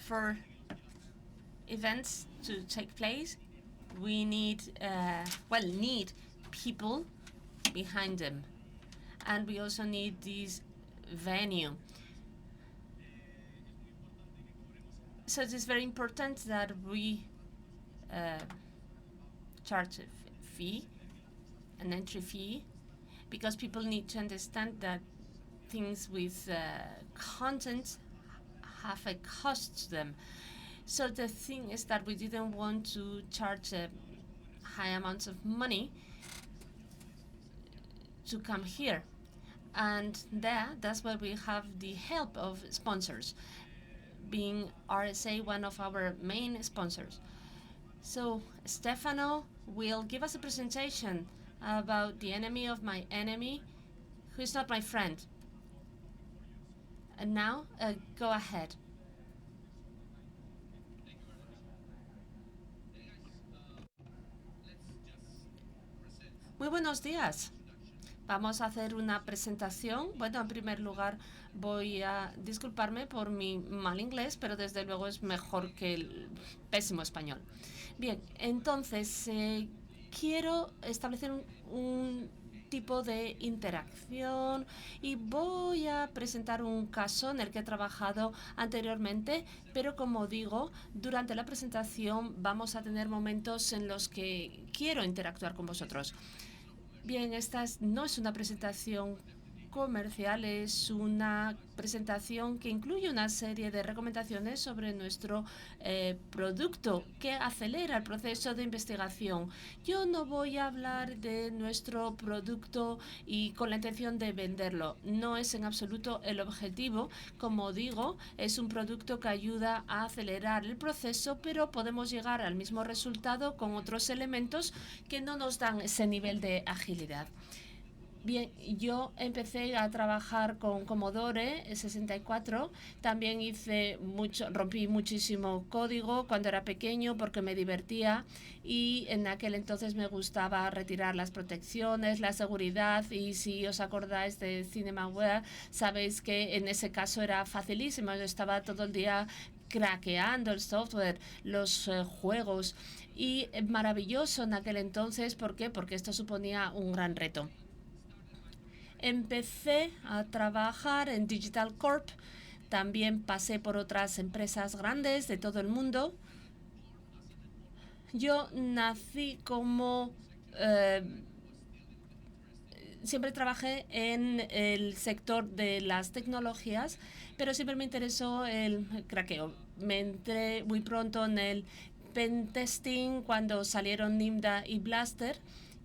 for events to take place, we need people behind them, and we also need this venue. So it is very important that we charge a fee, an entry fee, because people need to understand that things with content have a cost to them. So the thing is that we didn't want to charge high amounts of money to come here. And that's why we have the help of sponsors, being RSA one of our main sponsors. So Stefano will give us a presentation about the enemy of my enemy, who is not my friend. And now, go ahead. Muy buenos días. Vamos a hacer una presentación. Bueno, en primer lugar, voy a disculparme por mi mal inglés, pero desde luego es mejor que el pésimo español. Bien, entonces, quiero establecer un tipo de interacción y voy a presentar un caso en el que he trabajado anteriormente, pero como digo, durante la presentación vamos a tener momentos en los que quiero interactuar con vosotros. Bien, esta no es una presentación comercial, es una presentación que incluye una serie de recomendaciones sobre nuestro producto que acelera el proceso de investigación. Yo no voy a hablar de nuestro producto y con la intención de venderlo. No es en absoluto el objetivo. Como digo, es un producto que ayuda a acelerar el proceso, pero podemos llegar al mismo resultado con otros elementos que no nos dan ese nivel de agilidad. Bien, yo empecé a trabajar con Commodore 64. También rompí muchísimo código cuando era pequeño porque me divertía y en aquel entonces me gustaba retirar las protecciones, la seguridad, y si os acordáis de CinemaWare, sabéis que en ese caso era facilísimo. Yo estaba todo el día craqueando el software, los juegos, y maravilloso en aquel entonces. ¿Por qué? Porque esto suponía un gran reto. Empecé a trabajar en Digital Corp. También pasé por otras empresas grandes de todo el mundo. Yo nací como... siempre trabajé en el sector de las tecnologías, pero siempre me interesó el craqueo. Me entré muy pronto en el pen testing cuando salieron Nimda y Blaster,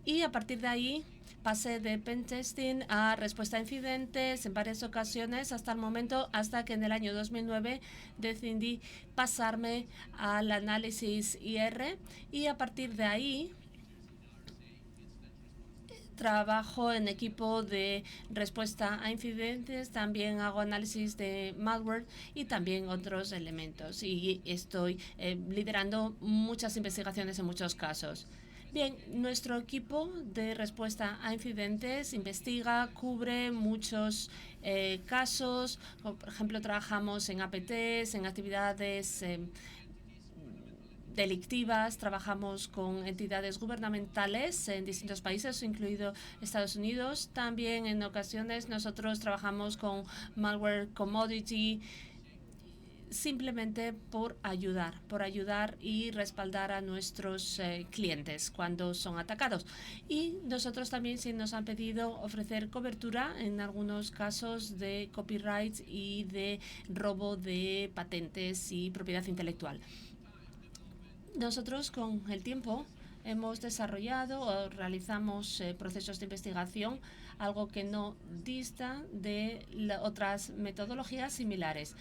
y a partir de ahí pasé de pen testing a respuesta a incidentes en varias ocasiones hasta el momento, hasta que en el año 2009 decidí pasarme al análisis IR, y a partir de ahí trabajo en equipo de respuesta a incidentes, también hago análisis de malware y también otros elementos, y estoy liderando muchas investigaciones en muchos casos. Bien, nuestro equipo de respuesta a incidentes investiga, cubre muchos casos. Por ejemplo, trabajamos en APTs, en actividades delictivas, trabajamos con entidades gubernamentales en distintos países, incluido Estados Unidos. También en ocasiones nosotros trabajamos con malware commodity, simplemente por ayudar y respaldar a nuestros clientes cuando son atacados. Y nosotros también sí nos han pedido ofrecer cobertura en algunos casos de copyright y de robo de patentes y propiedad intelectual. Nosotros con el tiempo hemos desarrollado o realizamos procesos de investigación, algo que no dista de otras metodologías similares.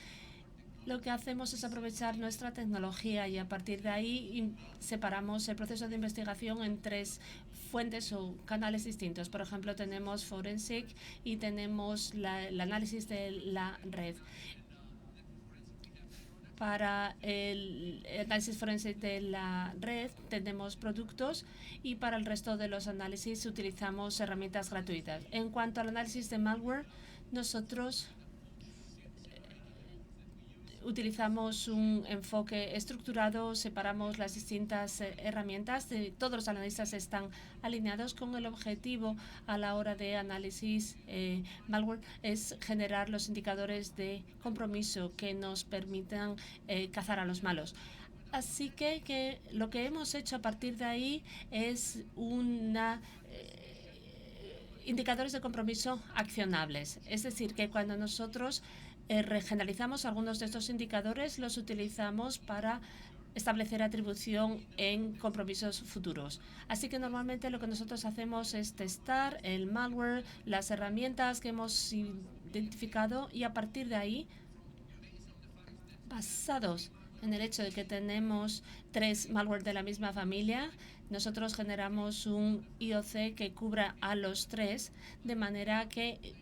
Lo que hacemos es aprovechar nuestra tecnología y a partir de ahí separamos el proceso de investigación en tres fuentes o canales distintos. Por ejemplo, tenemos Forensic y tenemos el análisis de la red. Para el análisis forense de la red tenemos productos, y para el resto de los análisis utilizamos herramientas gratuitas. En cuanto al análisis de malware, nosotros utilizamos un enfoque estructurado, separamos las distintas herramientas. Todos los analistas están alineados con el objetivo a la hora de análisis malware es generar los indicadores de compromiso que nos permitan cazar a los malos. Así que lo que hemos hecho a partir de ahí es indicadores de compromiso accionables. Es decir, que cuando nosotros regionalizamos algunos de estos indicadores, los utilizamos para establecer atribución en compromisos futuros. Así que normalmente lo que nosotros hacemos es testar el malware, las herramientas que hemos identificado y a partir de ahí, basados en el hecho de que tenemos 3 malware de la misma familia, nosotros generamos un IOC que cubra a los 3 de manera que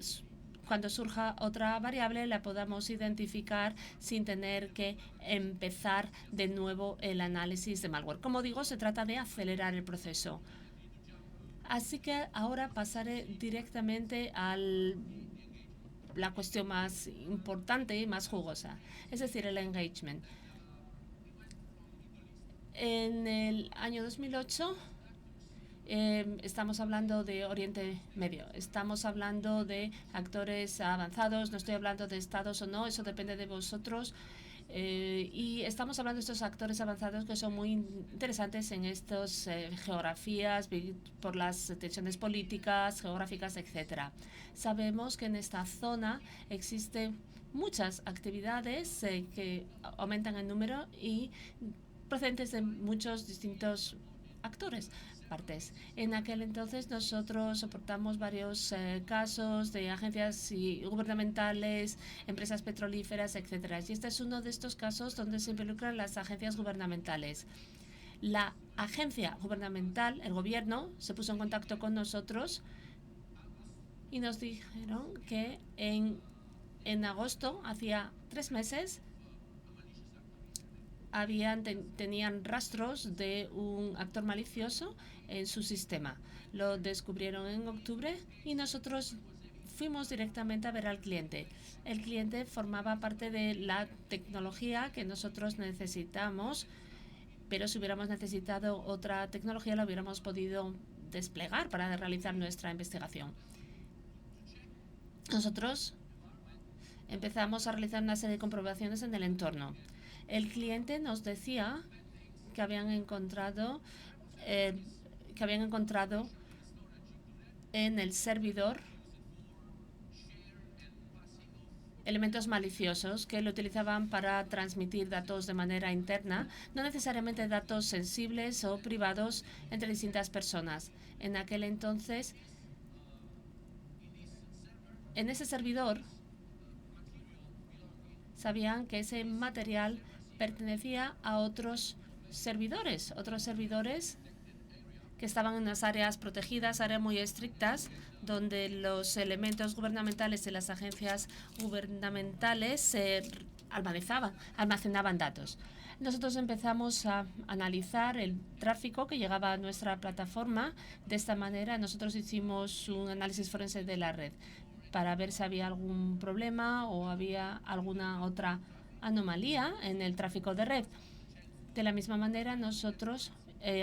cuando surja otra variable la podamos identificar sin tener que empezar de nuevo el análisis de malware. Como digo, se trata de acelerar el proceso. Así que ahora pasaré directamente a la cuestión más importante y más jugosa, es decir, el engagement. En el año 2008 estamos hablando de Oriente Medio, estamos hablando de actores avanzados, no estoy hablando de estados o no, eso depende de vosotros. Y estamos hablando de estos actores avanzados que son muy interesantes en estas geografías por las tensiones políticas, geográficas, etc. Sabemos que en esta zona existen muchas actividades que aumentan en número y procedentes de muchos distintos actores. En aquel entonces nosotros soportamos varios casos de agencias gubernamentales, empresas petrolíferas, etc. Y este es uno de estos casos donde se involucran las agencias gubernamentales. La agencia gubernamental, el gobierno, se puso en contacto con nosotros y nos dijeron que en agosto, hacía 3 meses, tenían rastros de un actor malicioso en su sistema. Lo descubrieron en octubre y nosotros fuimos directamente a ver al cliente. El cliente formaba parte de la tecnología que nosotros necesitamos, pero si hubiéramos necesitado otra tecnología la hubiéramos podido desplegar para realizar nuestra investigación. Nosotros empezamos a realizar una serie de comprobaciones en el entorno. El cliente nos decía que habían encontrado en el servidor elementos maliciosos que lo utilizaban para transmitir datos de manera interna, no necesariamente datos sensibles o privados entre distintas personas. En aquel entonces, en ese servidor, sabían que ese material pertenecía a otros servidores que estaban en unas áreas protegidas, áreas muy estrictas, donde los elementos gubernamentales de las agencias gubernamentales almacenaban datos. Nosotros empezamos a analizar el tráfico que llegaba a nuestra plataforma. De esta manera, nosotros hicimos un análisis forense de la red para ver si había algún problema o había alguna otra anomalía en el tráfico de red. De la misma manera, nosotros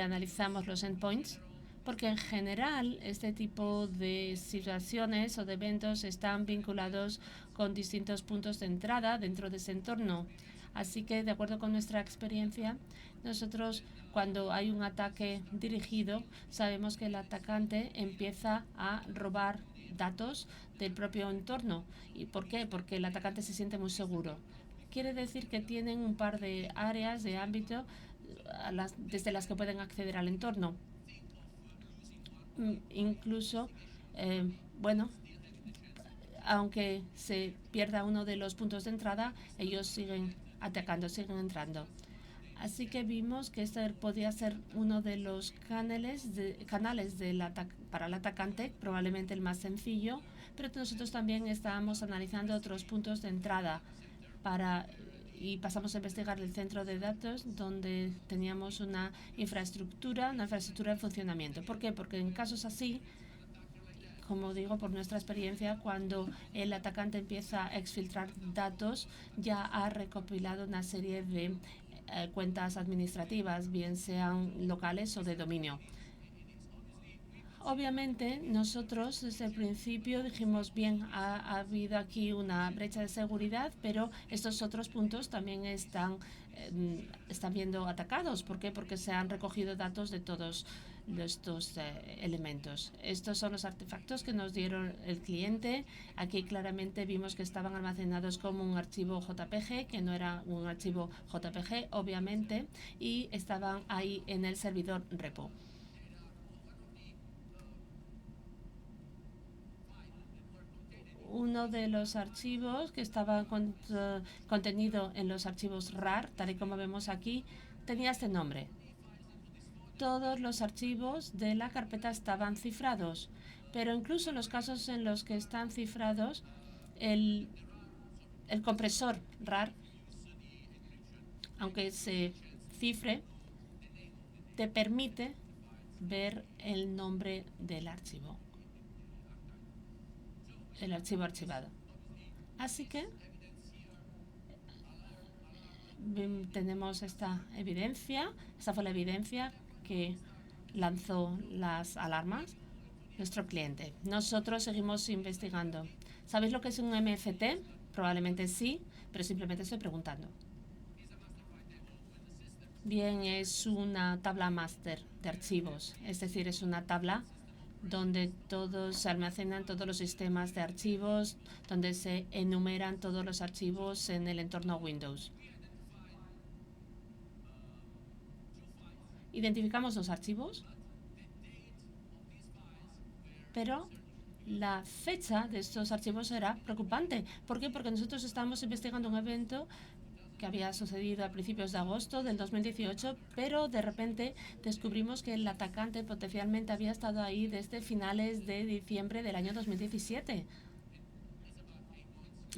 analizamos los endpoints, porque en general este tipo de situaciones o de eventos están vinculados con distintos puntos de entrada dentro de ese entorno. Así que, de acuerdo con nuestra experiencia, nosotros cuando hay un ataque dirigido, sabemos que el atacante empieza a robar datos del propio entorno. ¿Y por qué? Porque el atacante se siente muy seguro. Quiere decir que tienen un par de áreas de ámbito desde las que pueden acceder al entorno. Incluso, aunque se pierda uno de los puntos de entrada, ellos siguen atacando, siguen entrando. Así que vimos que este podía ser uno de los canales para el atacante, probablemente el más sencillo, pero nosotros también estábamos analizando otros puntos de entrada y pasamos a investigar el centro de datos donde teníamos una infraestructura en funcionamiento. ¿Por qué? Porque en casos así, como digo, por nuestra experiencia, cuando el atacante empieza a exfiltrar datos, ya ha recopilado una serie de cuentas administrativas, bien sean locales o de dominio. Obviamente, nosotros desde el principio dijimos, bien, ha habido aquí una brecha de seguridad, pero estos otros puntos también están viendo atacados. ¿Por qué? Porque se han recogido datos de todos estos elementos. Estos son los artefactos que nos dieron el cliente. Aquí claramente vimos que estaban almacenados como un archivo JPG, que no era un archivo JPG, obviamente, y estaban ahí en el servidor repo. Uno de los archivos que estaba contenido en los archivos RAR, tal y como vemos aquí, tenía este nombre. Todos los archivos de la carpeta estaban cifrados, pero incluso en los casos en los que están cifrados, el compresor RAR, aunque se cifre, te permite ver el nombre del archivo, el archivo archivado. Así que tenemos esta evidencia. Esta fue la evidencia que lanzó las alarmas nuestro cliente. Nosotros seguimos investigando. ¿Sabéis lo que es un MFT? Probablemente sí, pero simplemente estoy preguntando. Bien, es una tabla máster de archivos, es decir, es una tabla donde se almacenan todos los sistemas de archivos, donde se enumeran todos los archivos en el entorno Windows. Identificamos los archivos, pero la fecha de estos archivos era preocupante. ¿Por qué? Porque nosotros estábamos investigando un evento que había sucedido a principios de agosto del 2018, pero de repente descubrimos que el atacante potencialmente había estado ahí desde finales de diciembre del año 2017.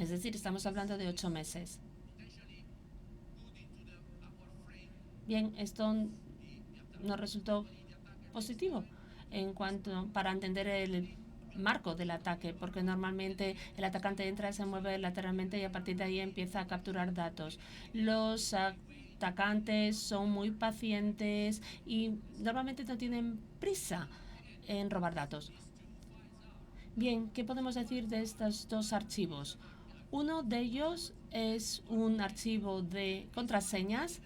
Es decir, estamos hablando de 8 meses. Bien, esto nos resultó positivo para entender el marco del ataque, porque normalmente el atacante entra, se mueve lateralmente y a partir de ahí empieza a capturar datos. Los atacantes son muy pacientes y normalmente no tienen prisa en robar datos. Bien, ¿qué podemos decir de estos dos archivos? Uno de ellos es un archivo de contraseñas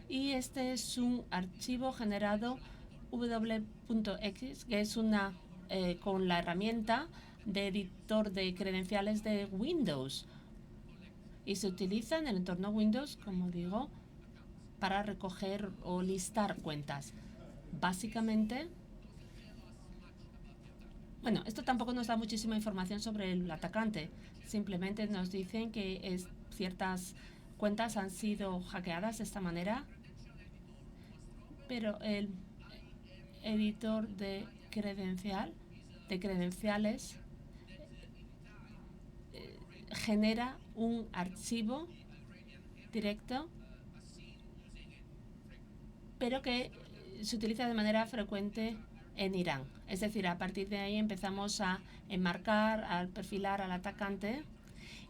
y este es un archivo generado w.x, que es con la herramienta de editor de credenciales de Windows y se utiliza en el entorno Windows, como digo, para recoger o listar cuentas. Básicamente, bueno, esto tampoco nos da muchísima información sobre el atacante. Simplemente nos dicen que ciertas cuentas han sido hackeadas de esta manera, pero el editor de credenciales genera un archivo directo, pero que se utiliza de manera frecuente en Irán. Es decir, a partir de ahí empezamos a enmarcar, a perfilar al atacante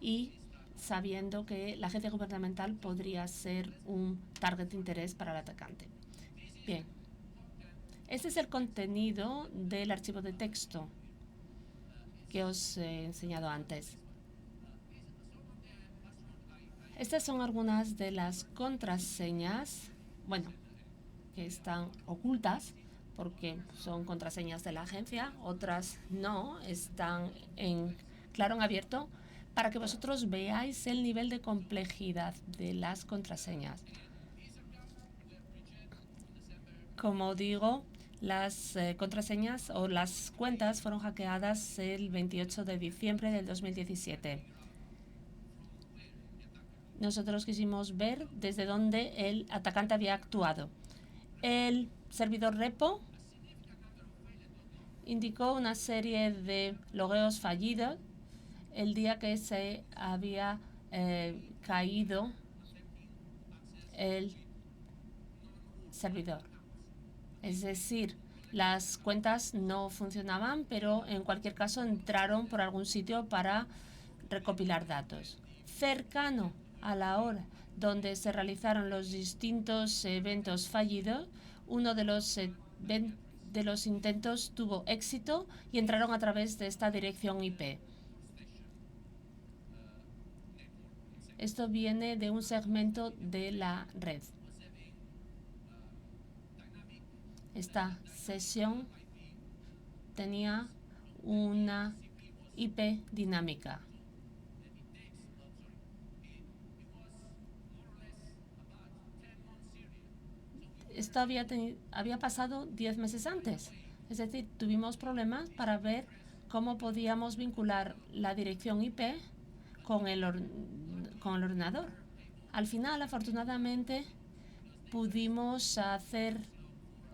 y sabiendo que la agencia gubernamental podría ser un target de interés para el atacante. Bien, este es el contenido del archivo de texto que os he enseñado antes. Estas son algunas de las contraseñas, bueno, que están ocultas porque son contraseñas de la agencia, otras no, están en claro, en abierto, para que vosotros veáis el nivel de complejidad de las contraseñas. Como digo, las contraseñas o las cuentas fueron hackeadas el 28 de diciembre del 2017. Nosotros quisimos ver desde dónde el atacante había actuado. El servidor repo indicó una serie de logueos fallidos el día que se había caído el servidor. Es decir, Las cuentas no funcionaban, pero en cualquier caso entraron por algún sitio para recopilar datos. Cercano a la hora donde se realizaron los distintos eventos fallidos, uno de los intentos tuvo éxito y entraron a través de esta dirección IP. Esto viene de un segmento de la red. Esta sesión tenía una IP dinámica. Esto había pasado 10 meses antes. Es decir, tuvimos problemas para ver cómo podíamos vincular la dirección IP con el ordenador. Al final, afortunadamente, pudimos hacer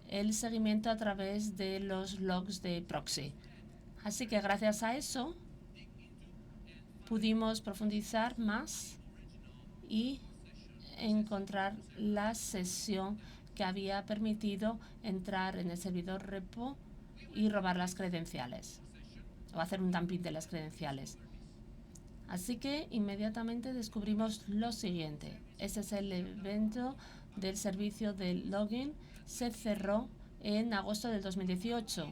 el seguimiento a través de los logs de proxy. Así que gracias a eso pudimos profundizar más y encontrar la sesión que había permitido entrar en el servidor repo y robar las credenciales o hacer un dumping de las credenciales. Así que inmediatamente descubrimos lo siguiente. Este es el evento del servicio de login. Se cerró en agosto del 2018.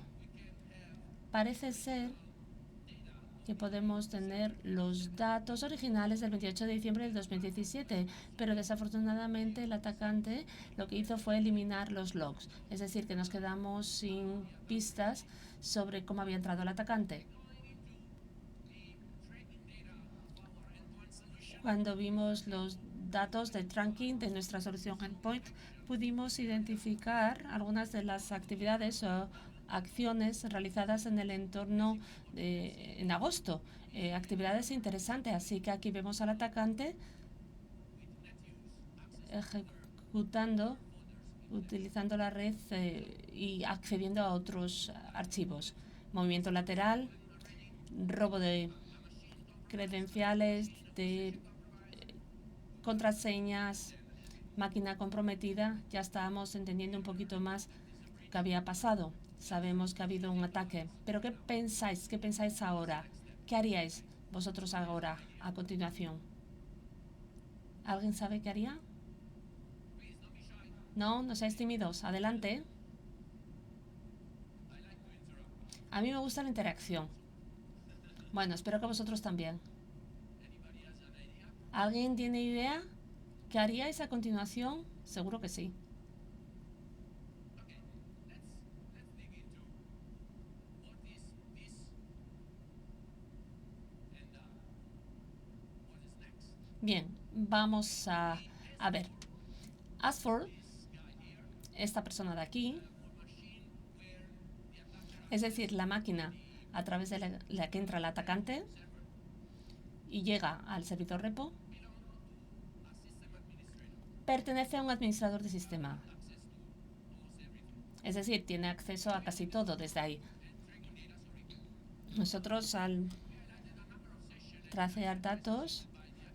Parece ser que podemos tener los datos originales del 28 de diciembre del 2017, pero desafortunadamente el atacante lo que hizo fue eliminar los logs, es decir, que nos quedamos sin pistas sobre cómo había entrado el atacante. Cuando vimos los datos de tracking de nuestra solución Endpoint, pudimos identificar algunas de las actividades o acciones realizadas en el entorno en agosto. Actividades interesantes, así que aquí vemos al atacante ejecutando, utilizando la red y accediendo a otros archivos. Movimiento lateral, robo de credenciales, de contraseñas, máquina comprometida. Ya estábamos entendiendo un poquito más qué había pasado. Sabemos que ha habido un ataque. Pero ¿qué pensáis? ¿Qué pensáis ahora? ¿Qué haríais vosotros ahora, a continuación? ¿Alguien sabe qué haría? No seáis tímidos. Adelante. A mí me gusta la interacción. Bueno, espero que vosotros también. ¿Alguien tiene idea? ¿Qué haríais a continuación? Seguro que sí. Bien, vamos a ver. Ashford, esta persona de aquí, es decir, la máquina a través de la que entra el atacante y llega al servidor repo, pertenece a un administrador de sistema. Es decir, tiene acceso a casi todo desde ahí. Nosotros, al tracear datos,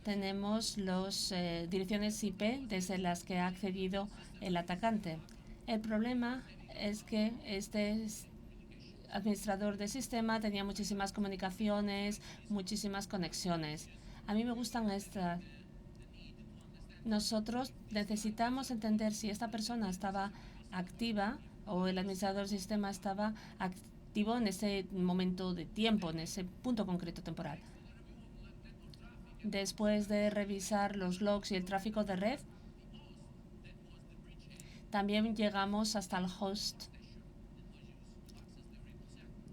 tenemos las direcciones IP desde las que ha accedido el atacante. El problema es que este administrador de sistema tenía muchísimas comunicaciones, muchísimas conexiones. A mí me gustan estas. Nosotros necesitamos entender si esta persona estaba activa o el administrador del sistema estaba activo en ese momento de tiempo, en ese punto concreto temporal. Después de revisar los logs y el tráfico de red, también llegamos hasta el host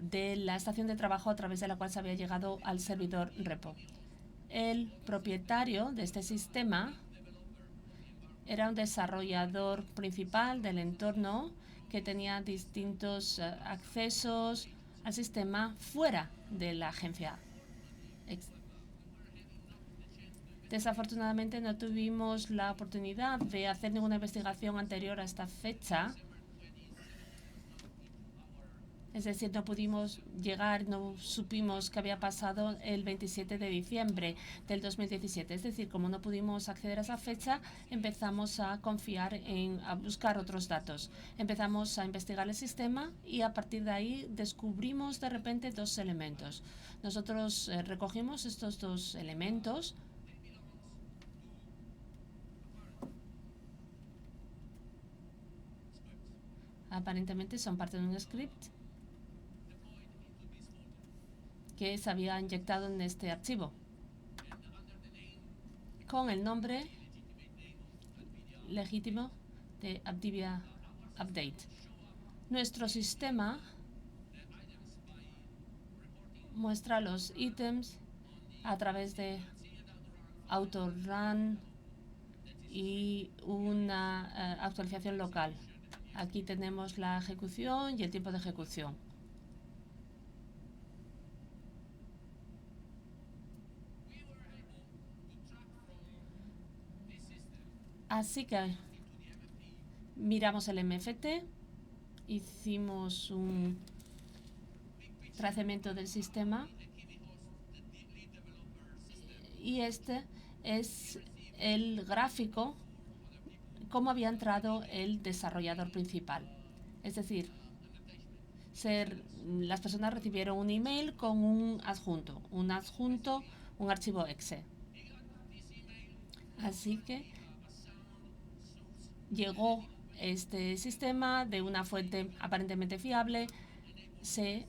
de la estación de trabajo a través de la cual se había llegado al servidor repo. El propietario de este sistema era un desarrollador principal del entorno que tenía distintos accesos al sistema fuera de la agencia. Desafortunadamente no tuvimos la oportunidad de hacer ninguna investigación anterior a esta fecha. Es decir, no pudimos llegar, no supimos qué había pasado el 27 de diciembre del 2017. Es decir, como no pudimos acceder a esa fecha, empezamos a a buscar otros datos. Empezamos a investigar el sistema y a partir de ahí descubrimos de repente dos elementos. Nosotros recogimos estos dos elementos. Aparentemente son parte de un script que se había inyectado en este archivo con el nombre legítimo de Aptavia Update. Nuestro sistema muestra los ítems a través de autorun y una actualización local. Aquí tenemos la ejecución y el tiempo de ejecución. Así que miramos el MFT, hicimos un trazamiento del sistema y este es el gráfico cómo había entrado el desarrollador principal. Es decir, las personas recibieron un email con un adjunto, un archivo exe. Así que llegó este sistema de una fuente aparentemente fiable, se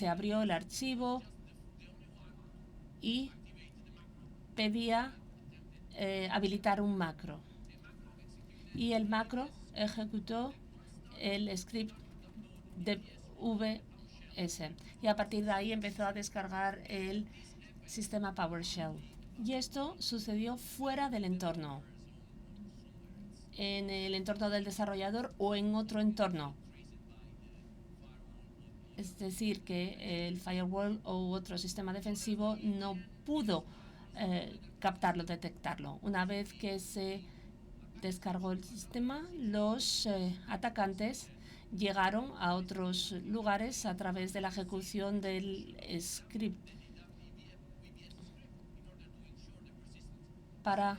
abrió el archivo y pedía habilitar un macro. Y el macro ejecutó el script de VS. Y a partir de ahí empezó a descargar el sistema PowerShell. Y esto sucedió fuera del entorno, en el entorno del desarrollador o en otro entorno. Es decir, que el firewall o otro sistema defensivo no pudo captarlo, detectarlo. Una vez que se descargó el sistema, los atacantes llegaron a otros lugares a través de la ejecución del script para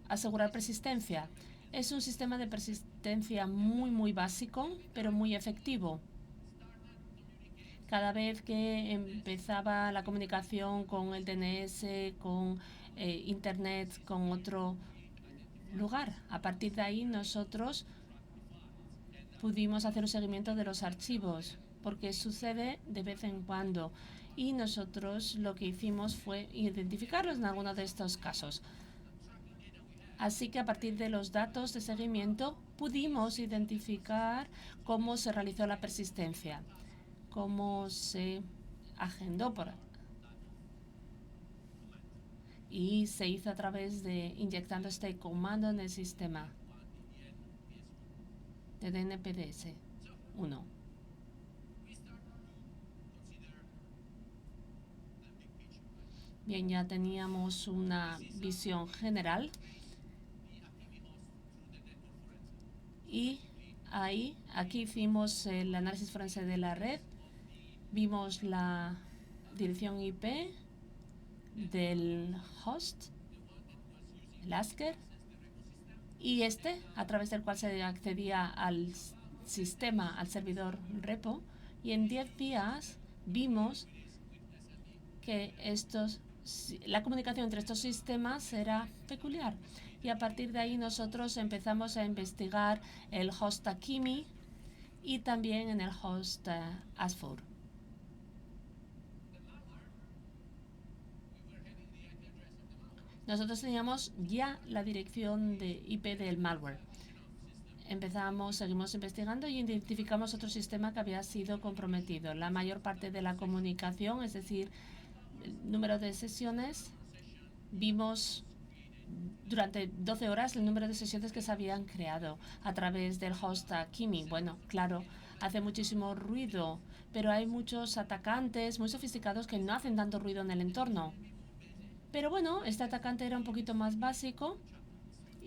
asegurar persistencia. Es un sistema de persistencia muy básico, pero muy efectivo. Cada vez que empezaba la comunicación con el DNS, con Internet, con otro lugar, a partir de ahí nosotros pudimos hacer un seguimiento de los archivos, porque sucede de vez en cuando. Y nosotros lo que hicimos fue identificarlos en alguno de estos casos. Así que a partir de los datos de seguimiento pudimos identificar cómo se realizó la persistencia, cómo se agendó y se hizo a través de inyectando este comando en el sistema de DNPDS 1. Bien, ya teníamos una visión general y aquí hicimos el análisis forense de la red, vimos la dirección IP del host, el ASCER, y a través del cual se accedía al sistema, al servidor repo, y en 10 días vimos que la comunicación entre estos sistemas era peculiar. Y a partir de ahí nosotros empezamos a investigar el host Akimi y también en el host AS4. Nosotros teníamos ya la dirección de IP del malware. Seguimos investigando y identificamos otro sistema que había sido comprometido. La mayor parte de la comunicación, es decir, el número de sesiones, vimos durante 12 horas el número de sesiones que se habían creado a través del host Akimi. Bueno, claro, hace muchísimo ruido, pero hay muchos atacantes muy sofisticados que no hacen tanto ruido en el entorno. Pero bueno, este atacante era un poquito más básico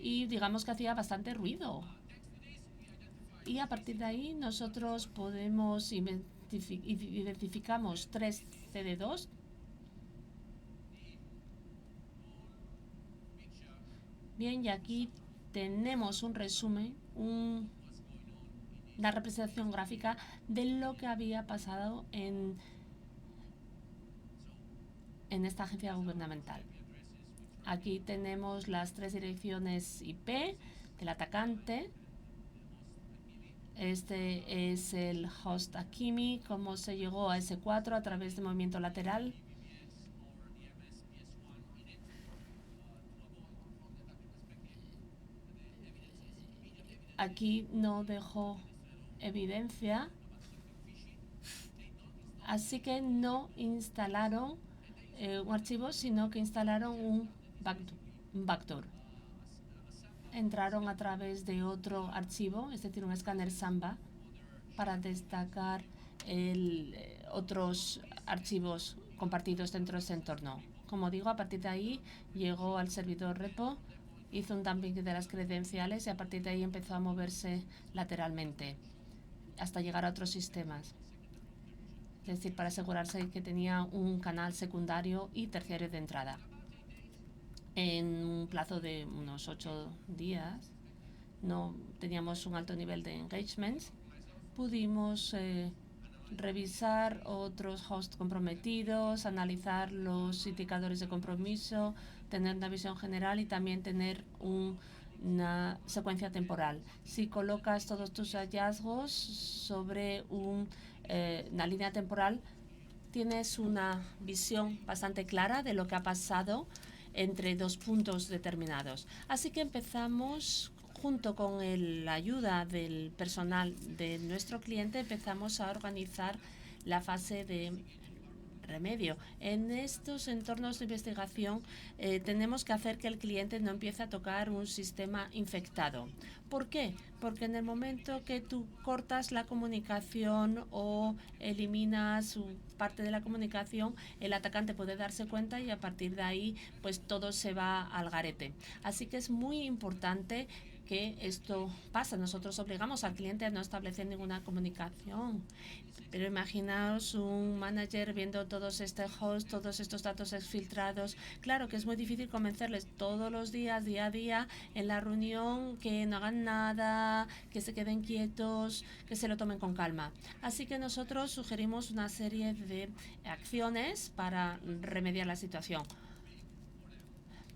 y digamos que hacía bastante ruido. Y a partir de ahí nosotros podemos identificamos 3 CD2. Bien, y aquí tenemos un resumen, una representación gráfica de lo que había pasado en esta agencia gubernamental. Aquí tenemos las 3 direcciones IP del atacante. Este es el host Akimi, cómo se llegó a S4 a través de movimiento lateral. Aquí no dejó evidencia, así que no instalaron un archivo, sino que instalaron un backdoor. Entraron a través de otro archivo, es decir, un escáner Samba, para destacar otros archivos compartidos dentro de ese entorno. Como digo, a partir de ahí llegó al servidor repo, hizo un dumping de las credenciales y a partir de ahí empezó a moverse lateralmente hasta llegar a otros sistemas. Es decir, para asegurarse que tenía un canal secundario y terciario de entrada. En un plazo de unos 8 días, no teníamos un alto nivel de engagement. Pudimos revisar otros hosts comprometidos, analizar los indicadores de compromiso, tener una visión general y también tener una secuencia temporal. Si colocas todos tus hallazgos sobre una línea temporal, tienes una visión bastante clara de lo que ha pasado entre 2 puntos determinados. Así que empezamos, junto con la ayuda del personal de nuestro cliente, empezamos a organizar la fase de remedio. En estos entornos de investigación tenemos que hacer que el cliente no empiece a tocar un sistema infectado. ¿Por qué? Porque en el momento que tú cortas la comunicación o eliminas parte de la comunicación, el atacante puede darse cuenta y a partir de ahí pues todo se va al garete. Así que es muy importante que esto pasa. Nosotros obligamos al cliente a no establecer ninguna comunicación. Pero imaginaos un manager viendo todos estos hosts, todos estos datos exfiltrados. Claro que es muy difícil convencerles todos los días, día a día, en la reunión, que no hagan nada, que se queden quietos, que se lo tomen con calma. Así que nosotros sugerimos una serie de acciones para remediar la situación.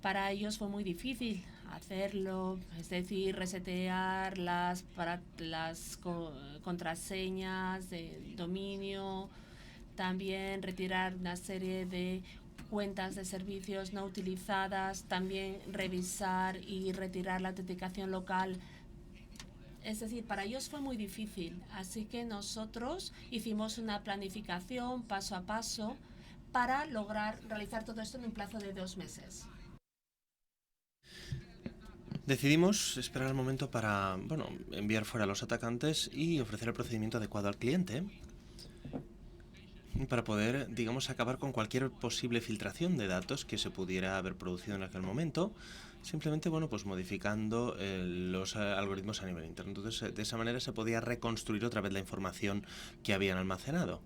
Para ellos fue muy difícil hacerlo, es decir, resetear las contraseñas de dominio, también retirar una serie de cuentas de servicios no utilizadas, también revisar y retirar la autenticación local. Es decir, para ellos fue muy difícil, así que nosotros hicimos una planificación paso a paso para lograr realizar todo esto en un plazo de 2 meses. Decidimos esperar el momento para, enviar fuera a los atacantes y ofrecer el procedimiento adecuado al cliente para poder, acabar con cualquier posible filtración de datos que se pudiera haber producido en aquel momento, simplemente, modificando los algoritmos a nivel interno. Entonces, de esa manera se podía reconstruir otra vez la información que habían almacenado.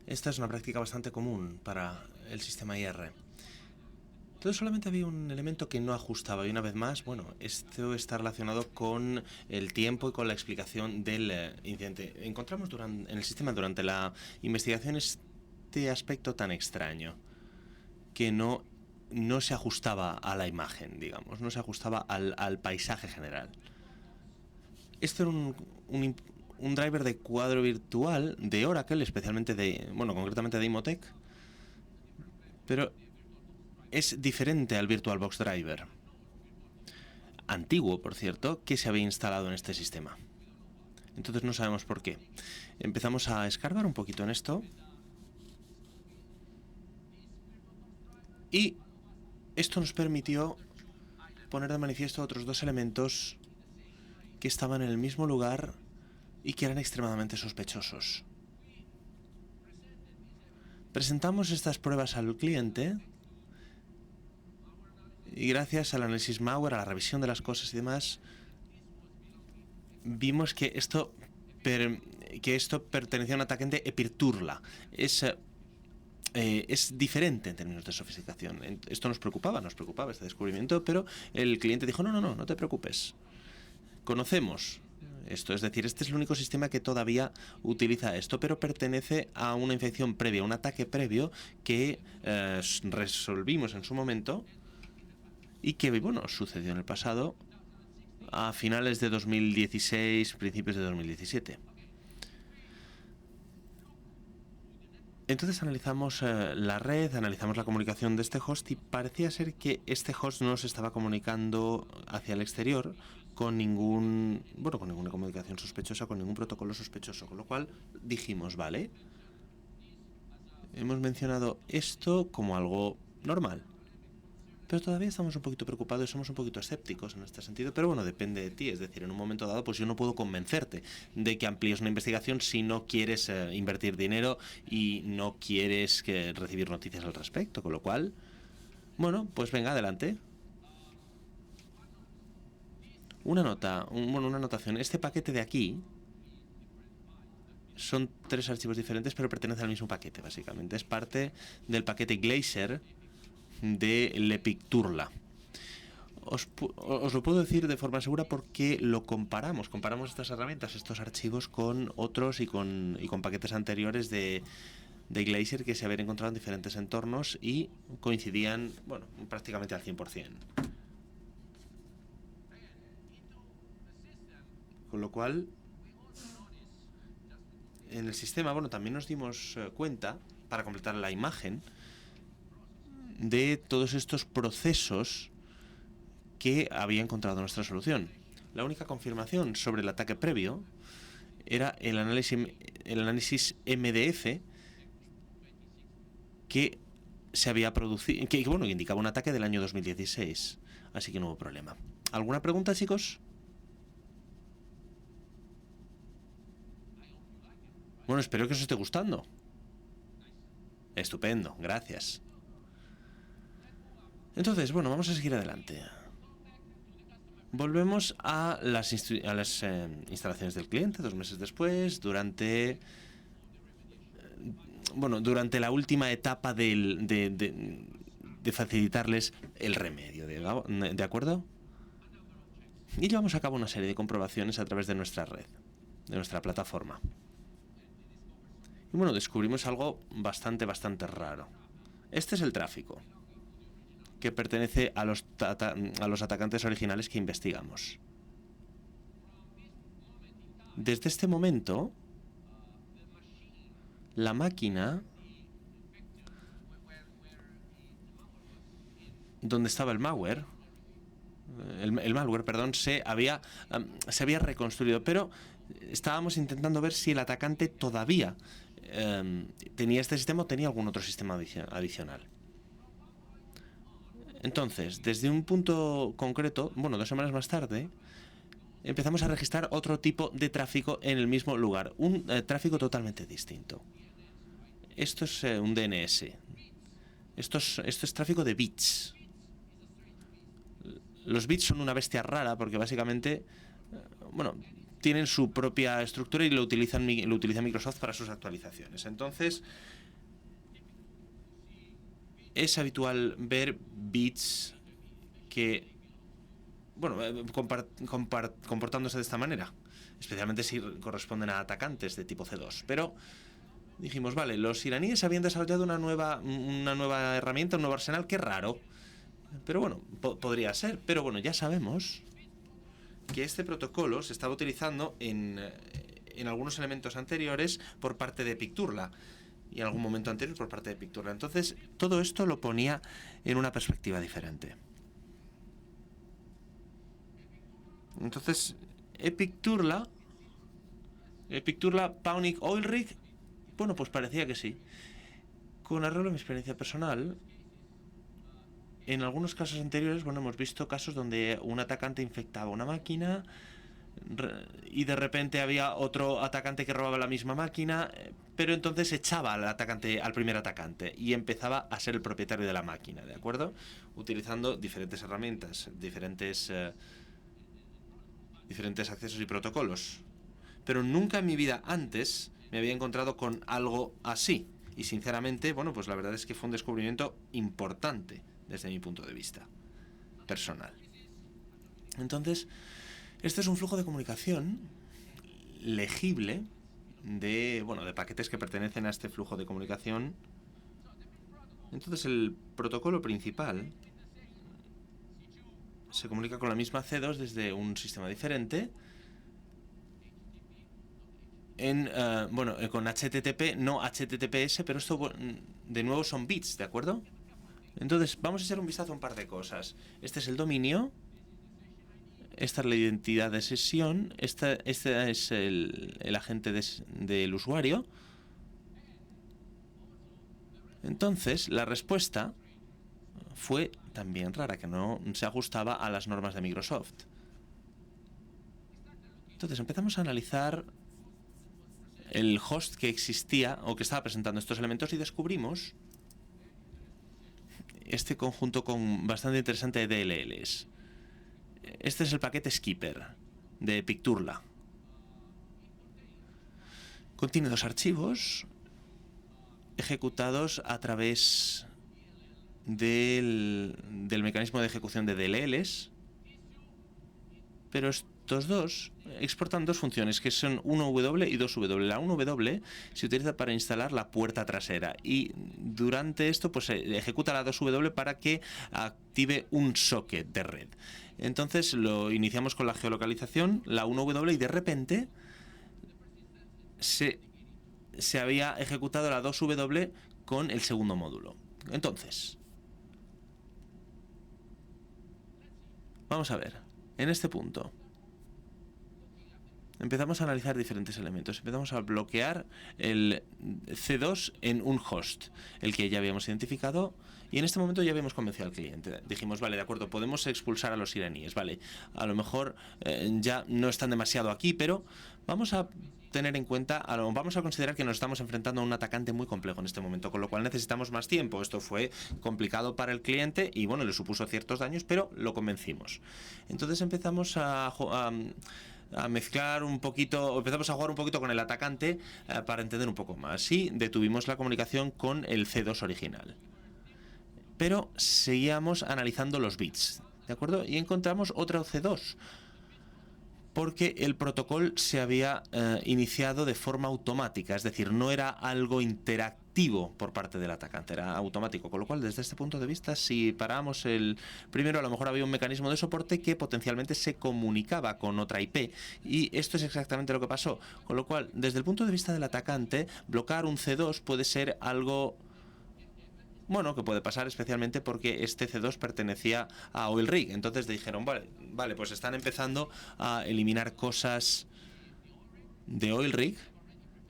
Esta es una práctica bastante común para el sistema IR. Entonces solamente había un elemento que no ajustaba y una vez más, esto está relacionado con el tiempo y con la explicación del incidente. Encontramos en el sistema durante la investigación este aspecto tan extraño que no se ajustaba a la imagen, no se ajustaba al paisaje general. Esto era un driver de cuadro virtual de Oracle, especialmente concretamente de Imotec, pero es diferente al VirtualBox Driver, antiguo, por cierto, que se había instalado en este sistema. Entonces no sabemos por qué. Empezamos a escarbar un poquito en esto y esto nos permitió poner de manifiesto otros 2 elementos que estaban en el mismo lugar y que eran extremadamente sospechosos. Presentamos estas pruebas al cliente y gracias al análisis malware, a la revisión de las cosas y demás, vimos que esto pertenecía a un atacante Epicturla. Es diferente en términos de sofisticación. Esto nos preocupaba este descubrimiento, pero el cliente dijo, no te preocupes. Conocemos esto, es decir, este es el único sistema que todavía utiliza esto, pero pertenece a una infección previa, un ataque previo que resolvimos en su momento y que, bueno, sucedió en el pasado a finales de 2016, principios de 2017. Entonces analizamos la red, analizamos la comunicación de este host y parecía ser que este host no se estaba comunicando hacia el exterior con ninguna comunicación sospechosa, con ningún protocolo sospechoso, con lo cual dijimos, vale, hemos mencionado esto como algo normal. Pero todavía estamos un poquito preocupados y somos un poquito escépticos en este sentido. Pero bueno, depende de ti. Es decir, en un momento dado, pues yo no puedo convencerte de que amplíes una investigación si no quieres invertir dinero y no quieres recibir noticias al respecto. Con lo cual, bueno, pues venga, adelante. Una anotación. Este paquete de aquí son 3 archivos diferentes, pero pertenecen al mismo paquete, básicamente. Es parte del paquete Glacier de Epicturla. Os lo puedo decir de forma segura porque lo comparamos estas herramientas, estos archivos con otros y con paquetes anteriores de Glacier que se habían encontrado en diferentes entornos y coincidían, bueno, prácticamente al 100%. Con lo cual, en el sistema, bueno, también nos dimos cuenta, para completar la imagen, de todos estos procesos que había encontrado nuestra solución. La única confirmación sobre el ataque previo era el análisis MDF que se había producido, que indicaba un ataque del año 2016. Así que no hubo problema. ¿Alguna pregunta, chicos? Bueno, espero que os esté gustando. Estupendo, gracias. Entonces, bueno, vamos a seguir adelante. Volvemos a las instalaciones del cliente 2 meses después, durante la última etapa de facilitarles el remedio, ¿de acuerdo? Y llevamos a cabo una serie de comprobaciones a través de nuestra red, de nuestra plataforma. Y bueno, descubrimos algo bastante raro. Este es el tráfico que pertenece a los atacantes originales que investigamos. Desde este momento, la máquina donde estaba el malware, se había reconstruido, pero estábamos intentando ver si el atacante todavía tenía este sistema o tenía algún otro sistema adicional. Entonces, desde un punto concreto, 2 semanas más tarde, empezamos a registrar otro tipo de tráfico en el mismo lugar, un tráfico totalmente distinto. Esto es un DNS. Esto es tráfico de bits. Los bits son una bestia rara porque básicamente, tienen su propia estructura y lo utiliza Microsoft para sus actualizaciones. Entonces, es habitual ver bits que, comportándose de esta manera, especialmente si corresponden a atacantes de tipo C2. Pero dijimos, vale, los iraníes habían desarrollado una nueva herramienta, un nuevo arsenal, qué raro. Pero podría ser. Pero ya sabemos que este protocolo se estaba utilizando en algunos elementos anteriores por parte de Epicturla y en algún momento anterior por parte de Epicturla. Entonces, todo esto lo ponía en una perspectiva diferente. Entonces, Epicturla, Pawnik Oil Rig, pues parecía que sí. Con arreglo a mi experiencia personal, en algunos casos anteriores, hemos visto casos donde un atacante infectaba una máquina y de repente había otro atacante que robaba la misma máquina, pero entonces echaba al primer atacante y empezaba a ser el propietario de la máquina, ¿de acuerdo? Utilizando diferentes herramientas, diferentes diferentes accesos y protocolos. Pero nunca en mi vida antes me había encontrado con algo así. Y sinceramente, bueno, pues la verdad es que fue un descubrimiento importante desde mi punto de vista personal. Entonces, este es un flujo de comunicación legible de paquetes que pertenecen a este flujo de comunicación. Entonces, el protocolo principal se comunica con la misma C2 desde un sistema diferente con HTTP, no HTTPS, pero esto de nuevo son bits, ¿de acuerdo? Entonces, vamos a echar un vistazo a un par de cosas. Este es el dominio, esta es la identidad de sesión, este es el agente del usuario. Entonces, la respuesta fue también rara, que no se ajustaba a las normas de Microsoft. Entonces, empezamos a analizar el host que existía o que estaba presentando estos elementos y descubrimos este conjunto bastante interesante de DLLs. Este es el paquete Skipper de Picturla. Contiene dos archivos ejecutados a través del mecanismo de ejecución de DLLs, pero estos dos exportan dos funciones que son 1W y 2W. La 1W se utiliza para instalar la puerta trasera y durante esto pues se ejecuta la 2W para que active un socket de red. Entonces lo iniciamos con la geolocalización, la 1W, y de repente se había ejecutado la 2W con el segundo módulo. Entonces, vamos a ver, en este punto empezamos a analizar diferentes elementos. Empezamos a bloquear el C2 en un host, el que ya habíamos identificado, y en este momento ya habíamos convencido al cliente. Dijimos, vale, de acuerdo, podemos expulsar a los iraníes, vale, a lo mejor ya no están demasiado aquí, pero vamos a tener en cuenta, vamos a considerar que nos estamos enfrentando a un atacante muy complejo en este momento, con lo cual necesitamos más tiempo. Esto fue complicado para el cliente y bueno, le supuso ciertos daños, pero lo convencimos. Entonces empezamos a mezclar un poquito, empezamos a jugar un poquito con el atacante para entender un poco más, y detuvimos la comunicación con el C2 original. Pero seguíamos analizando los bits, ¿de acuerdo? Y encontramos otro C2, porque el protocolo se había iniciado de forma automática, es decir, no era algo interactivo por parte del atacante, era automático, con lo cual desde este punto de vista, si parábamos el primero, a lo mejor había un mecanismo de soporte que potencialmente se comunicaba con otra IP, y esto es exactamente lo que pasó, con lo cual desde el punto de vista del atacante, bloquear un C2 puede ser algo bueno, que puede pasar, especialmente porque este C2 pertenecía a Oil Rig. Entonces dijeron, vale, pues están empezando a eliminar cosas de Oil Rig.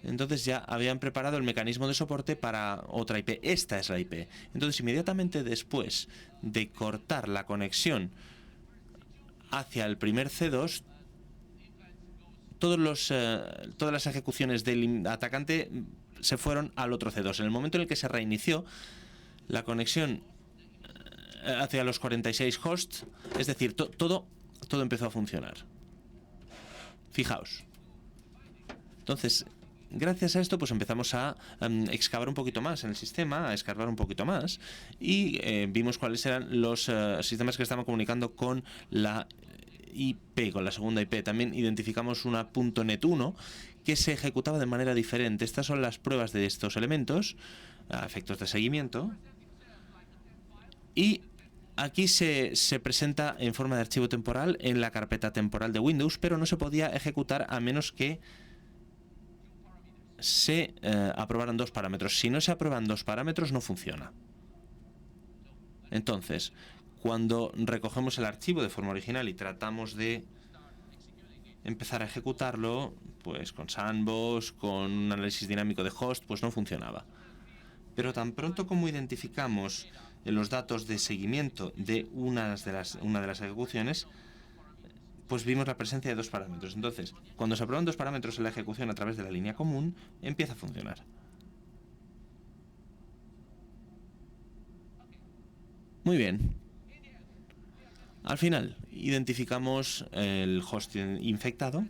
Entonces ya habían preparado el mecanismo de soporte para otra IP. Esta es la IP. Entonces inmediatamente después de cortar la conexión hacia el primer C2, todas las ejecuciones del atacante se fueron al otro C2. En el momento en el que se reinició la conexión hacia los 46 hosts, es decir, todo empezó a funcionar. Fijaos. Entonces, gracias a esto, pues empezamos a excavar un poquito más en el sistema, a escarbar un poquito más, y vimos cuáles eran los sistemas que estaban comunicando con la IP, con la segunda IP. También identificamos una .NET 1 que se ejecutaba de manera diferente. Estas son las pruebas de estos elementos, a efectos de seguimiento. Y aquí se presenta en forma de archivo temporal en la carpeta temporal de Windows, pero no se podía ejecutar a menos que se aprobaran dos parámetros. Si no se aprueban dos parámetros, no funciona. Entonces, cuando recogemos el archivo de forma original y tratamos de empezar a ejecutarlo, pues con Sandbox, con un análisis dinámico de host, pues no funcionaba. Pero tan pronto como identificamos los datos de seguimiento de una de las ejecuciones, pues vimos la presencia de dos parámetros. Entonces, cuando se aprueban dos parámetros en la ejecución a través de la línea común, empieza a funcionar. Muy bien. Al final, identificamos el host infectado,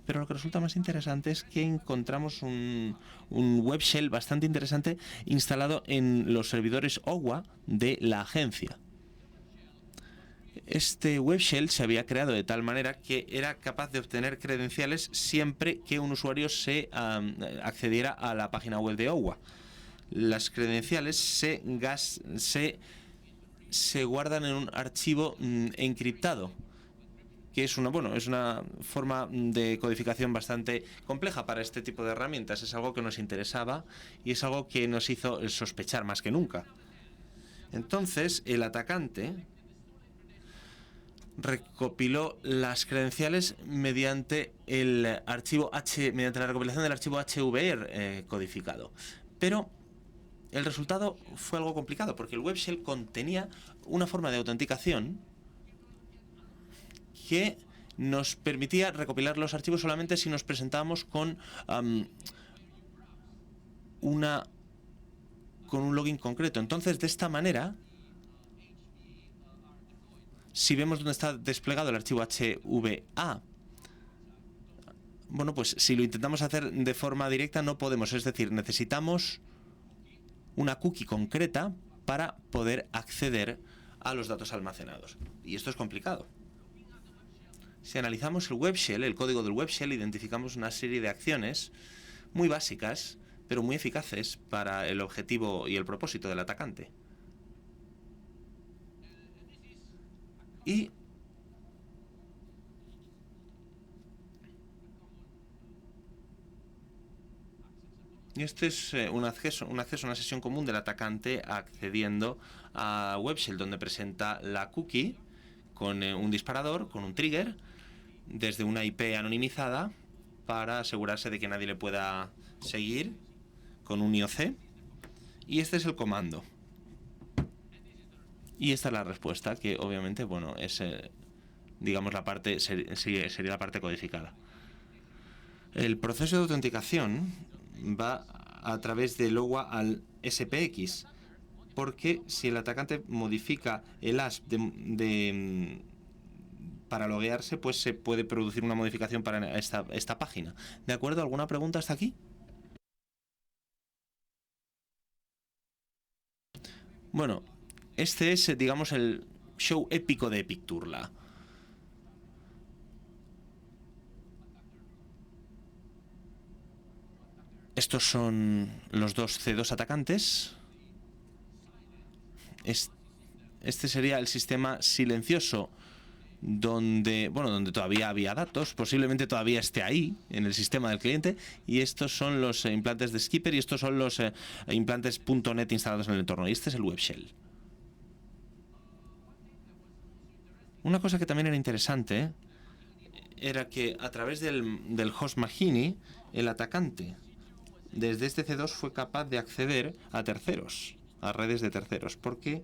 pero lo que resulta más interesante es que encontramos un web shell bastante interesante instalado en los servidores OWA de la agencia. Este web shell se había creado de tal manera que era capaz de obtener credenciales siempre que un usuario accediera a la página web de OWA. Las credenciales se guardan en un archivo encriptado, que es una forma de codificación bastante compleja para este tipo de herramientas. Es algo que nos interesaba y es algo que nos hizo sospechar más que nunca. Entonces, el atacante recopiló las credenciales mediante la recopilación del archivo HVR codificado. Pero el resultado fue algo complicado, porque el web shell contenía una forma de autenticación que nos permitía recopilar los archivos solamente si nos presentábamos con un login concreto. Entonces, de esta manera, si vemos dónde está desplegado el archivo HVA, bueno, pues si lo intentamos hacer de forma directa no podemos. Es decir, necesitamos una cookie concreta para poder acceder a los datos almacenados. Y esto es complicado. Si analizamos el web shell, el código del web shell, identificamos una serie de acciones muy básicas, pero muy eficaces para el objetivo y el propósito del atacante. Y este es un acceso a una sesión común del atacante accediendo a web shell, donde presenta la cookie con un disparador, con un trigger, desde una IP anonimizada para asegurarse de que nadie le pueda seguir, con un IOC. Y este es el comando. Y esta es la respuesta, que obviamente, bueno, es, digamos, sería la parte codificada. El proceso de autenticación va a través del OWA al SPX, porque si el atacante modifica el hash para loguearse, pues se puede producir una modificación para esta página. ¿De acuerdo? ¿Alguna pregunta hasta aquí? Bueno, este es, digamos, el show épico de Epicturla. Estos son los dos C2 atacantes. Este sería el sistema silencioso donde todavía había datos, posiblemente todavía esté ahí en el sistema del cliente, y estos son los implantes de Skipper y estos son los implantes .NET instalados en el entorno, y este es el web shell. Una cosa que también era interesante era que a través del host Mahini, el atacante desde este C2 fue capaz de acceder a terceros, a redes de terceros, porque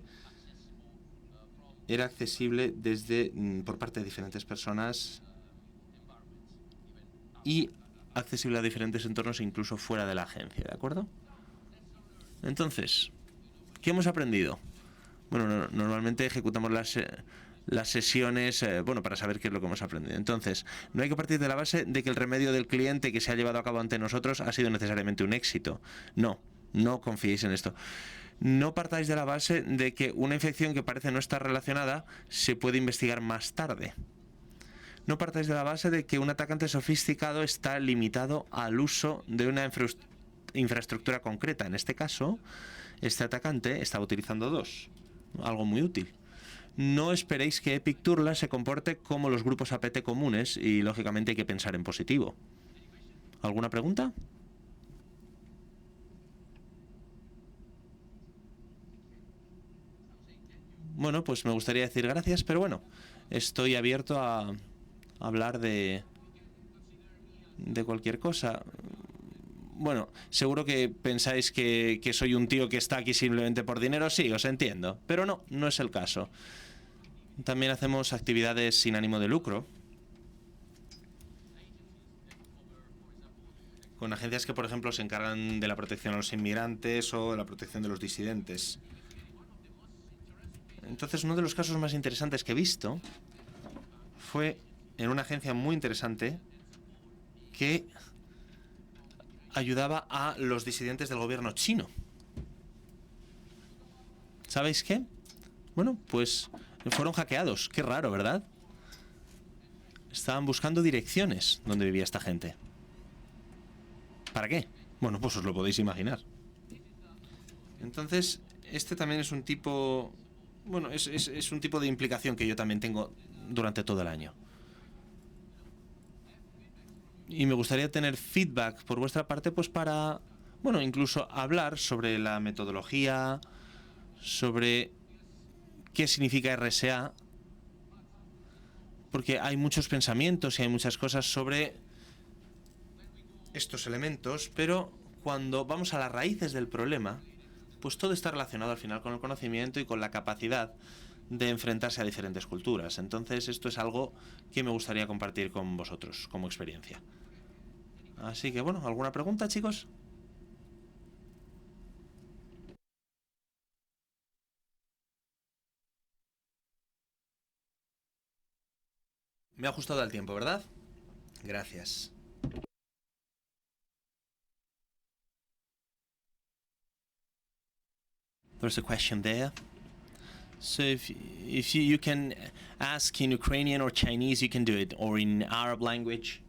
era accesible por parte de diferentes personas y accesible a diferentes entornos incluso fuera de la agencia, ¿de acuerdo? Entonces, ¿qué hemos aprendido? Bueno, normalmente ejecutamos las sesiones, para saber qué es lo que hemos aprendido. Entonces, no hay que partir de la base de que el remedio del cliente que se ha llevado a cabo ante nosotros ha sido necesariamente un éxito. No confiéis en esto. No partáis de la base de que una infección que parece no estar relacionada se puede investigar más tarde. No partáis de la base de que un atacante sofisticado está limitado al uso de una infraestructura concreta. En este caso, este atacante estaba utilizando dos, algo muy útil. No esperéis que Epicturla se comporte como los grupos APT comunes y, lógicamente, hay que pensar en positivo. ¿Alguna pregunta? Bueno, pues me gustaría decir gracias, pero bueno, estoy abierto a hablar de cualquier cosa. Bueno, seguro que pensáis que soy un tío que está aquí simplemente por dinero. Sí, os entiendo, pero no es el caso. También hacemos actividades sin ánimo de lucro, con agencias que, por ejemplo, se encargan de la protección a los inmigrantes o de la protección de los disidentes. Entonces, uno de los casos más interesantes que he visto fue en una agencia muy interesante que ayudaba a los disidentes del gobierno chino. ¿Sabéis qué? Bueno, pues fueron hackeados. Qué raro, ¿verdad? Estaban buscando direcciones donde vivía esta gente. ¿Para qué? Bueno, pues os lo podéis imaginar. Entonces, este también es un tipo... Bueno, es un tipo de implicación que yo también tengo durante todo el año. Y me gustaría tener feedback por vuestra parte, pues para, bueno, incluso hablar sobre la metodología, sobre qué significa RSA, porque hay muchos pensamientos y hay muchas cosas sobre estos elementos, pero cuando vamos a las raíces del problema, pues todo está relacionado al final con el conocimiento y con la capacidad de enfrentarse a diferentes culturas. Entonces, esto es algo que me gustaría compartir con vosotros como experiencia. Así que, bueno, ¿alguna pregunta, chicos? Me ha ajustado al tiempo, ¿verdad? Gracias. There's a question there. So if you can ask in Ukrainian or Chinese, you can do it, or in Arab language.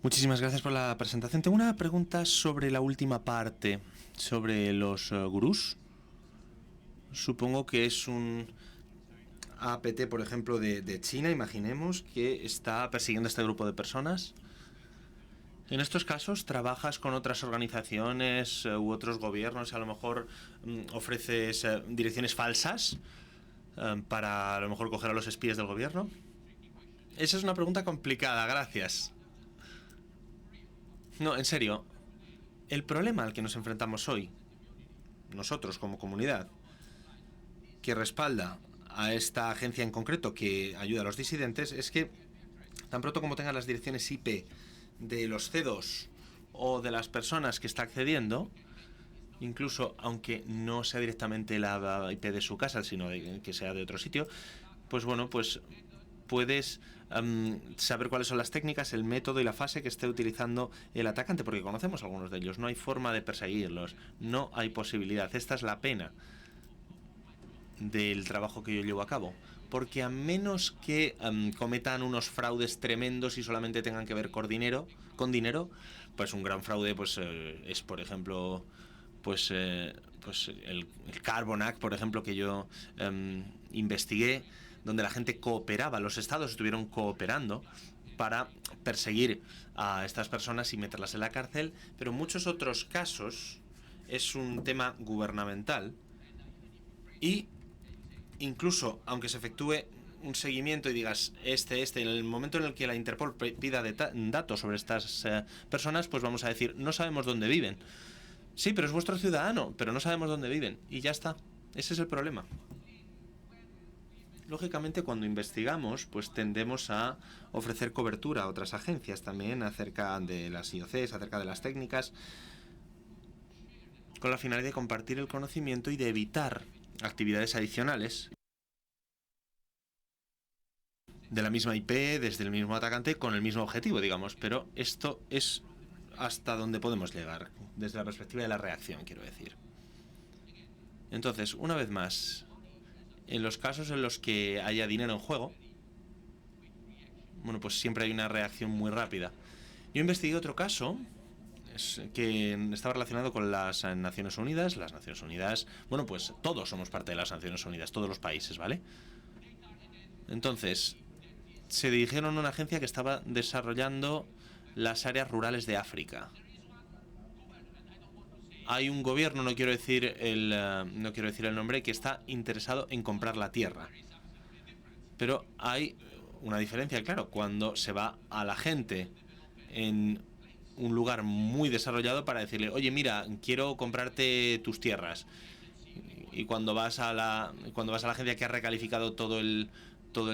Muchísimas gracias por la presentación. Tengo una pregunta sobre la última parte, sobre los gurús. Supongo que es un APT, por ejemplo, de China, imaginemos, que está persiguiendo a este grupo de personas. En estos casos, ¿trabajas con otras organizaciones u otros gobiernos y a lo mejor ofreces direcciones falsas para a lo mejor coger a los espías del gobierno? Esa es una pregunta complicada, gracias. No, en serio, el problema al que nos enfrentamos hoy, nosotros como comunidad, que respalda a esta agencia en concreto que ayuda a los disidentes, es que tan pronto como tengan las direcciones IP de los C2 o de las personas que está accediendo, incluso aunque no sea directamente la IP de su casa, sino que sea de otro sitio, pues bueno, pues puedes saber cuáles son las técnicas, el método y la fase que esté utilizando el atacante, porque conocemos algunos de ellos. No hay forma de perseguirlos, no hay posibilidad. Esta es la pena del trabajo que yo llevo a cabo, porque a menos que cometan unos fraudes tremendos y solamente tengan que ver con dinero, pues un gran fraude pues es, por ejemplo, pues el Carbon Act, por ejemplo, que yo investigué, donde la gente cooperaba, los estados estuvieron cooperando para perseguir a estas personas y meterlas en la cárcel, pero en muchos otros casos es un tema gubernamental y incluso aunque se efectúe un seguimiento y digas en el momento en el que la Interpol pida datos sobre estas personas, pues vamos a decir, no sabemos dónde viven. Sí, pero es vuestro ciudadano, pero no sabemos dónde viven y ya está. Ese es el problema. Lógicamente, cuando investigamos, pues tendemos a ofrecer cobertura a otras agencias también acerca de las IOCs, acerca de las técnicas, con la finalidad de compartir el conocimiento y de evitar actividades adicionales de la misma IP, desde el mismo atacante, con el mismo objetivo, digamos. Pero esto es hasta donde podemos llegar, desde la perspectiva de la reacción, quiero decir. Entonces, una vez más, en los casos en los que haya dinero en juego, bueno, pues siempre hay una reacción muy rápida. Yo investigué otro caso que estaba relacionado con las Naciones Unidas. Las Naciones Unidas, bueno, pues todos somos parte de las Naciones Unidas, todos los países, ¿vale? Entonces, se dirigieron a una agencia que estaba desarrollando las áreas rurales de África. Hay un gobierno, no quiero decir el nombre, que está interesado en comprar la tierra. Pero hay una diferencia, claro, cuando se va a la gente en un lugar muy desarrollado para decirle, oye, mira, quiero comprarte tus tierras. Y cuando vas a la agencia que ha recalificado todo el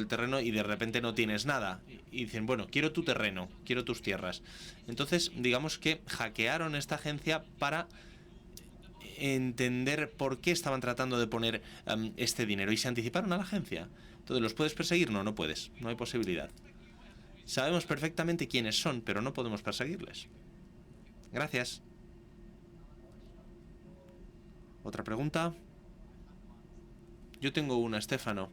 terreno y de repente no tienes nada. Y dicen, bueno, quiero tu terreno, quiero tus tierras. Entonces, digamos que hackearon esta agencia para entender por qué estaban tratando de poner este dinero y se anticiparon a la agencia. Entonces, ¿los puedes perseguir? No, no puedes. No hay posibilidad. Sabemos perfectamente quiénes son, pero no podemos perseguirles. Gracias. ¿Otra pregunta? Yo tengo una, Estefano.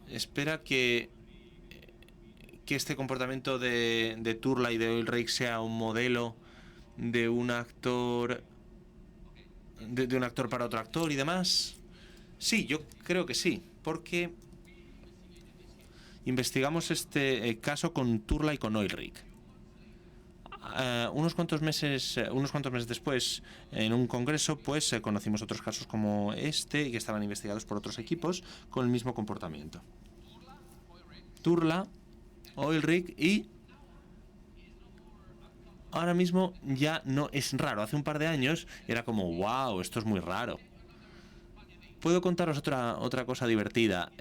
Espera que este comportamiento de Turla y de Oil Rig sea un modelo de un actor de un actor para otro actor y demás. Sí, yo creo que sí, porque investigamos este caso con Turla y con Oil Rig. Unos cuantos meses después, en un congreso, pues conocimos otros casos como este, que estaban investigados por otros equipos con el mismo comportamiento. Turla, Oil Rig, y ahora mismo ya no es raro. Hace un par de años era como, wow, esto es muy raro. Puedo contaros otra cosa divertida.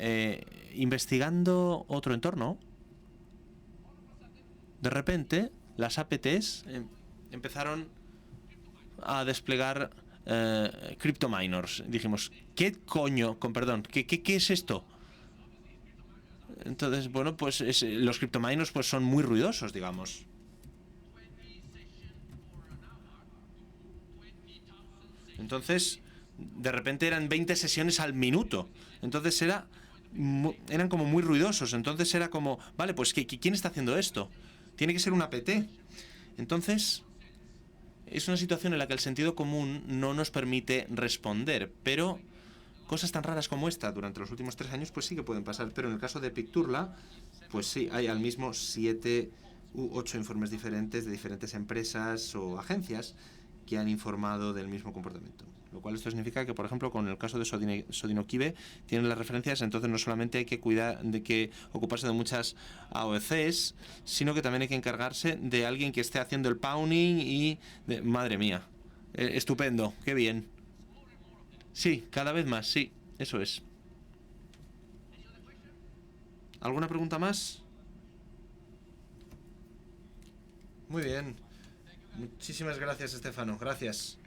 Investigando otro entorno, de repente las APTs empezaron a desplegar cryptominers. Dijimos, ¿qué coño? ¿Qué es esto? Entonces, bueno, pues los cryptominers pues son muy ruidosos, digamos. Entonces, de repente eran 20 sesiones al minuto. Entonces eran como muy ruidosos. Entonces era como, vale, pues ¿quién está haciendo esto? Tiene que ser una APT. Entonces, es una situación en la que el sentido común no nos permite responder, pero cosas tan raras como esta durante los últimos 3 años pues sí que pueden pasar. Pero en el caso de Picturla, pues sí, hay al mismo 7 u 8 informes diferentes de diferentes empresas o agencias que han informado del mismo comportamiento. Lo cual esto significa que, por ejemplo, con el caso de Sodinokibe tienen las referencias, entonces no solamente hay que ocuparse de muchas AOCs, sino que también hay que encargarse de alguien que esté haciendo el pawning y... madre mía, estupendo, qué bien. Sí, cada vez más, sí, eso es. ¿Alguna pregunta más? Muy bien. Muchísimas gracias, Estefano. Gracias.